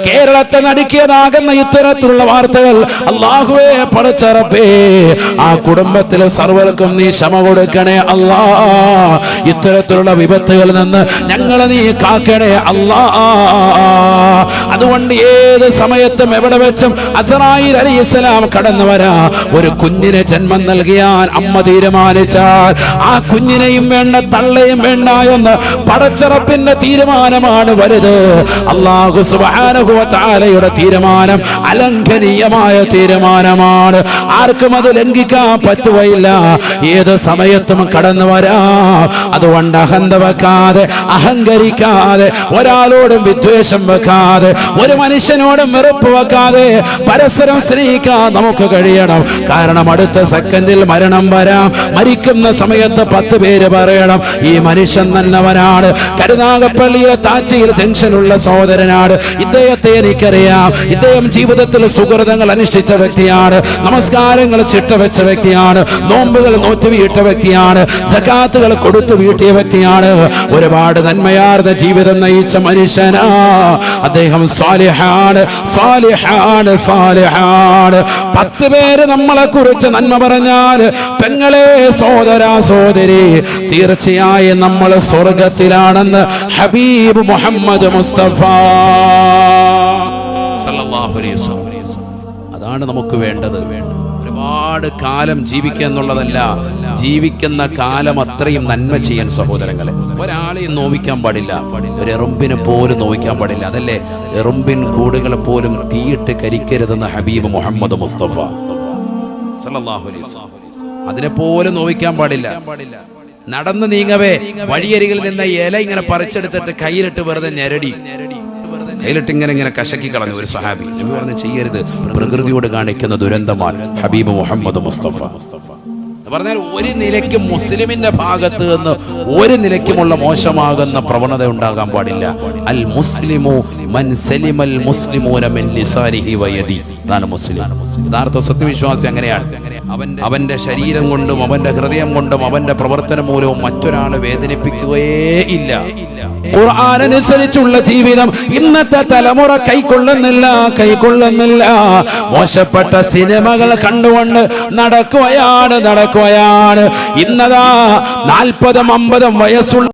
കേരളത്തെ നടുക്കിയതാകുന്ന ഇത്തരത്തിലുള്ള വാർത്തകൾ അല്ലാഹുവേ പടച്ച റബ്ബേ ആ കുടുംബത്തിലെ സർവ്വർക്കും നീ ക്ഷമ കൊടുക്കണേ അല്ലാ. ഇത്തരത്തിലുള്ള വിപത്തുകളിൽ നിന്ന് ഞങ്ങളെ നീ കാക്കണേ അല്ലാ. അതുകൊണ്ട് ഏത് സമയത്തും എവിടെ വെച്ചും അസ്റായീൽ അലൈഹിസ്സലാം കടന്നു വരാ. ഒരു കുഞ്ഞിനെ ജന്മം നൽകിയാൽ അമ്മ തീരുമാനിച്ചാൽ ആ കുഞ്ഞിനെയും വേണ്ട തള്ളയും വേണ്ട എന്ന് പടച്ച റബ്ബിന്റെ തീരുമാനമാണ് വലുത്. അല്ലാഹു സുബ്ഹാനഹു വ തആലയുടെ തീരുമാനം അലംഘനീയമായ തീരുമാനമാണ്. ആർക്കും അത് ലംഘിക്കാൻ പറ്റുകയില്ല. ഏത് സമയത്തും കടന്നു വരാം. അതുകൊണ്ട് അഹന്ത വെക്കാതെ, അഹങ്കരിക്കാതെ, ഒരാളോടും വിദ്വേഷം വെക്കാതെ, ഒരു മനുഷ്യനോടും വെറുപ്പ് വെക്കാതെ പരസ്പരം സ്നേഹിക്കാൻ നമുക്ക് കഴിയണം. കാരണം അടുത്ത സെക്കൻഡിൽ മരണം വരാം. മരിക്കുന്ന സമയത്ത് 10 പേര് പറയണം ഈ മനുഷ്യൻ നല്ലവനാണ്, കരുനാഗപ്പള്ളിയിലെ താച്ചിയിൽ ടെൻഷനുള്ള സഹോദരനാണ്, ഇദ്ദേഹത്തെ എനിക്കറിയാം, ഇദ്ദേഹം ജീവിതത്തിൽ സുഹൃതങ്ങൾ അനുഷ്ഠിച്ച വ്യക്തിയാണ്, നമസ്കാരങ്ങൾ ചിട്ടവെച്ച വ്യക്തിയാണ്, നോമ്പുകൾ നോറ്റുവീട്ട വ്യക്തിയാണ്, സകാത്തുകൾ കൊടുത്തു വീട്ടിയ വ്യക്തിയാണ്, ഒരുപാട് നന്മയാർന്ന ജീവിതം നയിച്ച മനുഷ്യനാ. അദ്ദേഹം സാലിഹാണ്, സാലിഹാണ്, സാലിഹാണ്. 10 പേര് നമ്മളെ കുറിച്ച് നന്മ പറഞ്ഞാൽ പെങ്ങളെ, സഹോദരാ, സഹോദരി, തീർച്ചയായും നമ്മൾ സ്വർഗത്തിലാണെന്ന് ഹബീബ് മുഹമ്മദ് മുസ്തഫ സല്ലല്ലാഹു അലൈഹി വസല്ലം. അതാണ് നമുക്ക് വേണ്ടത്. ഒരുപാട് കാലം ജീവിക്കുക എന്നുള്ളതല്ല, ജീവിക്കുന്ന കാലം അത്രയും നന്മ ചെയ്യാൻ സഹോദരങ്ങളെ. ഒരാളെയും നോവിക്കാൻ പാടില്ല, ഒരു എറുമ്പിനെ പോലും നോവിക്കാൻ പാടില്ല. അതല്ലേ എറുമ്പിൻ കൂടുകളെ പോലും തീയിട്ട് കരിക്കരുതെന്ന് ഹബീബ് മുഹമ്മദ് മുസ്തഫ സല്ലല്ലാഹു അലൈഹി വസല്ലം. അതിനെ പോലും നോവിക്കാൻ പാടില്ല. നടന്നു നീങ്ങവേ വഴിയരികിൽ നിന്ന് ഇല ഇങ്ങനെ പറിച്ചെടുത്തിട്ട് കയ്യിലിട്ട് വെറുതെ ഞെരടി, കയ്യിലിട്ട് ഇങ്ങനെ കശക്കി കളഞ്ഞു ഒരു സഹാബി. പറഞ്ഞ് ചെയ്യരുത്, പ്രകൃതിയോട് കാണിക്കുന്ന ദുരന്തമാണ് ഹബീബ് മുഹമ്മദ് മുസ്തഫ പറഞ്ഞാൽ. ഒരു നിലയ്ക്കും മുസ്ലിമിന്റെ ഭാഗത്ത് നിന്ന് ഒരു നിലയ്ക്കുമുള്ള മോശമാകുന്ന പ്രവണത ഉണ്ടാകാൻ പാടില്ല. അൽ മുസ്ലിമു മൻ സലിമൽ മുസ്ലിമൂന മിൻ ലിസാനിഹി വയദി. അതാണ് മുസ്ലിം. യഥാർത്ഥ സത്യവിശ്വാസി അങ്ങനെയാണ്. അവന്റെ ശരീരം കൊണ്ടും അവന്റെ ഹൃദയം കൊണ്ടും അവന്റെ പ്രവർത്തനം മൂലവും മറ്റൊരാളെ വേദനിപ്പിക്കുകയേ ഇല്ല. ഖുർആനനുസരിച്ചുള്ള ജീവിതം ഇന്നത്തെ തലമുറ കൈക്കൊള്ളുന്നില്ല. മോശപ്പെട്ട സിനിമകൾ കണ്ടുകൊണ്ട് നടക്കുകയാണ്. ഇന്നതാ 40-50 വയസ്സുള്ള